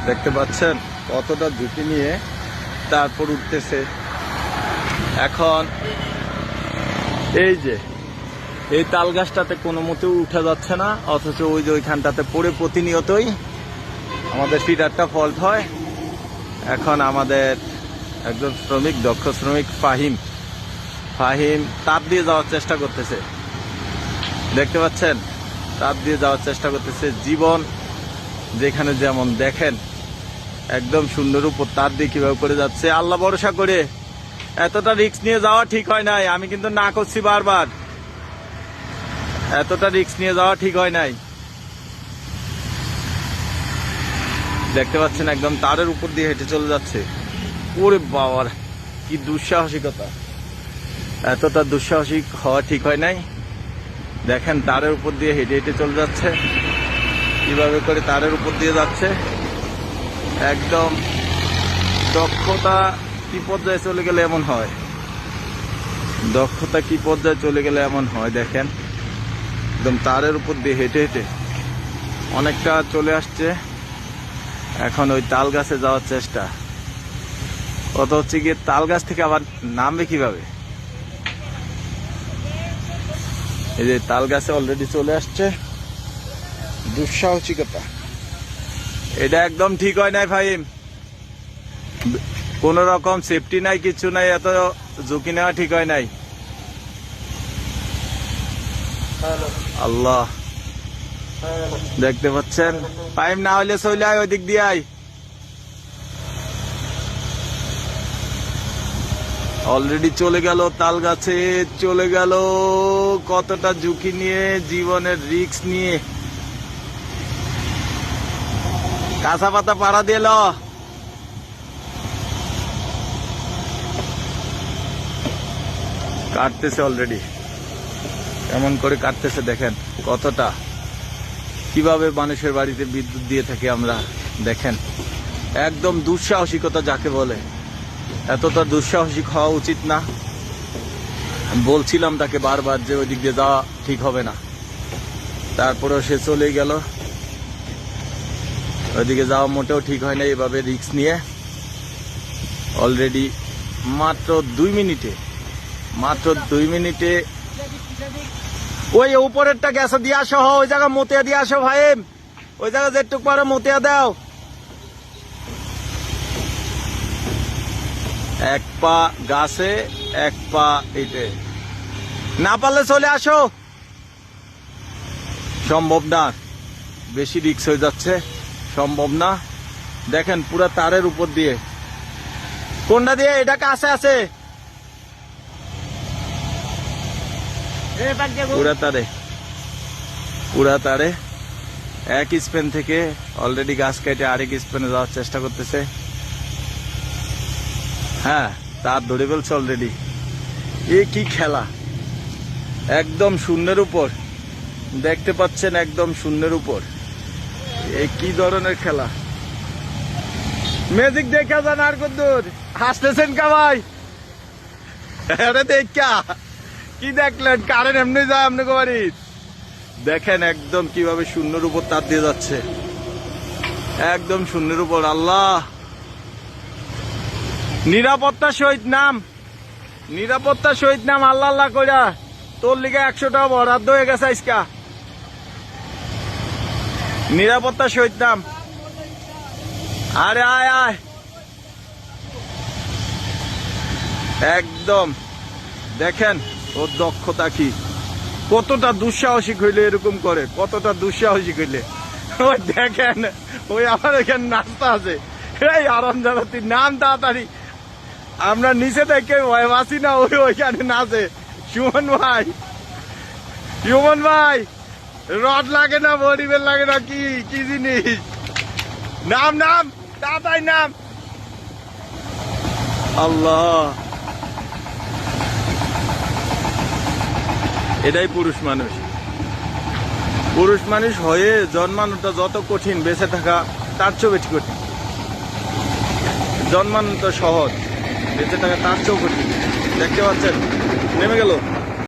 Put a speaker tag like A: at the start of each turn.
A: দেখতে পাচ্ছেন কতটা ঝুঁকি নিয়ে তারপর উঠতেছে। এখন এই যে এই তাল গাছটাতে কোনো মতেও উঠা যাচ্ছে না, অথচ ওই যে ওইখানটাতে পড়ে প্রতিনিয়তই আমাদের ফিডারটা ফল্ট হয়। এখন আমাদের একজন শ্রমিক, দক্ষ শ্রমিক ফাহিম তাপ দিয়ে যাওয়ার চেষ্টা করতেছে। দেখতে পাচ্ছেন তাপ দিয়ে যাওয়ার চেষ্টা করতেছে। জীবন যেখানে যেমন দেখেন একদম সুন্দর উপর তার দিয়ে কিভাবে করে যাচ্ছে। আল্লাহ ভরসা করে এতটা রিস্ক নিয়ে যাওয়া ঠিক হয় নাই। আমি কিন্তু না করছি বারবার, এতটা রিস্ক নিয়ে যাওয়া ঠিক হয় নাই। দেখতে পাচ্ছেন একদম তারের উপর দিয়ে হেঁটে চলে যাচ্ছে। ওরে বাবার কি দুঃসাহসিকতা! এতটা দুঃসাহসিক হওয়া ঠিক হয় নাই। দেখেন তারের উপর দিয়ে হেঁটে হেঁটে চলে যাচ্ছে, কিভাবে করে তারের উপর দিয়ে যাচ্ছে। একদম দক্ষতা কি পর্যায়ে চলে গেলে এমন হয়, দক্ষতা কি পর্যায়ে চলে গেলে এমন হয়। দেখেন একদম তারের উপর দিয়ে হেঁটে হেঁটে অনেকটা চলে আসছে। এখন ওই তাল গাছে যাওয়ার চেষ্টা। কত হচ্ছে গিয়ে তাল গাছ থেকে আবার নামবে কিভাবে। এই যে তাল গাছে অলরেডি চলে আসছে। দুঃসাহসিকতা, এটা একদম ঠিক হয় নাই ফাহিম। কোন রকম সেফটি নাই, কিছু নাই, এত ঝুঁকি নেওয়া ঠিক হয় নাই। আল্লাহ দেখতে পাচ্ছেন ফাহিম, না হলে চলে আয় ওই দিক দিয়ে আয়। অলরেডি চলে গেল তাল গাছে, চলে গেল। কতটা ঝুঁকি নিয়ে, জীবনের রিস্ক নিয়ে। কাঁচা পাতা পাড়া দিয়ে ল। কাটতেছে অলরেডি, এমন করে কাটতেছে। দেখেন কতটা, কিভাবে মানুষের বাড়িতে বিদ্যুৎ দিয়ে থাকি আমরা। দেখেন একদম দুঃসাহসিকতা যাকে বলে, এতটা দুঃসাহসিক হওয়া উচিত না। বলছিলাম তাকে বারবার যে ওই দিক দিয়ে যাওয়া ঠিক হবে না, তারপরেও সে চলে গেল। ওইদিকে যাওয়া মোটেও ঠিক হয় না এভাবে রিস্ক নিয়ে। অলরেডি মাত্র 2 মিনিটে ওই উপরেরটা গ্যাস দিয়ে আসো, ওই জায়গা মতিয়া দিয়ে আসো ভাই, ওই জায়গা যেটুক পারো মতিয়া দাও। এক পা গাছে, এক পা ইটে, না পারলে চলে আসো। সম্ভব না, বেশি রিস্ক হয়ে যাচ্ছে, সম্ভব না। দেখেন পুরা তারের উপর দিয়ে, কোনটা দিয়ে, এটা কাছে আছে পুরা তারে এক স্পেন থেকে অলরেডি গাছ কেটে আরেক স্পেনে যাওয়ার চেষ্টা করতেছে। হ্যাঁ, তার ধরে ফেলছে অলরেডি। এ কি খেলা! একদম শূন্যের উপর, দেখতে পাচ্ছেন একদম শূন্যের উপর। এ কি ধরনের খেলা! ম্যাজিক দেখা যান আর কদ্দুর হাসতেছেন কা ভাই? আরে দেখা কি দেখলেন? কারেন্ট এমনি যায় আপনাকে বাড়ি। দেখেন একদম কিভাবে শূন্যের উপর তার দিয়ে যাচ্ছে, একদম শূন্যের উপর। আল্লাহ, নিরাপত্তার সহিত নাম, নিরাপত্তার সহিত নাম। আল্লাহ আল্লাহ কইরা তোর লিগে 100 টাকা বরাদ্দ হয়ে গেছে আজকা। নিরাপত্তার সহিত নাম। আরে আয় আয়, একদম দেখেন ওর দক্ষতা কি, কতটা দুঃসাহসিক হইলে এরকম করে, কতটা দুঃসাহসিক হইলে। ওই দেখেন ওই আমার এখানে নাস্তা আছে, এই আরাম জানাতি নাম তাড়াতাড়ি। আমরা নিচে থেকে বাসি না, ওই ওইখানে নাচে। সুমন ভাই, সুমন ভাই, রড লাগে না, বডিবেল লাগে না, কি কি জিনিস? নাম নাম তাড়াতাড়ি নাম। আল্লাহ, এটাই পুরুষ মানুষ। পুরুষ মানুষ হয়ে জন্মানোটা যত কঠিন, বেঁচে থাকা তার চেয়েও বেশি কঠিন। জন্মানো তো সহজ, বেঁচে থাকা তার চেয়েও কঠিন। দেখতে পাচ্ছেন নেমে গেল।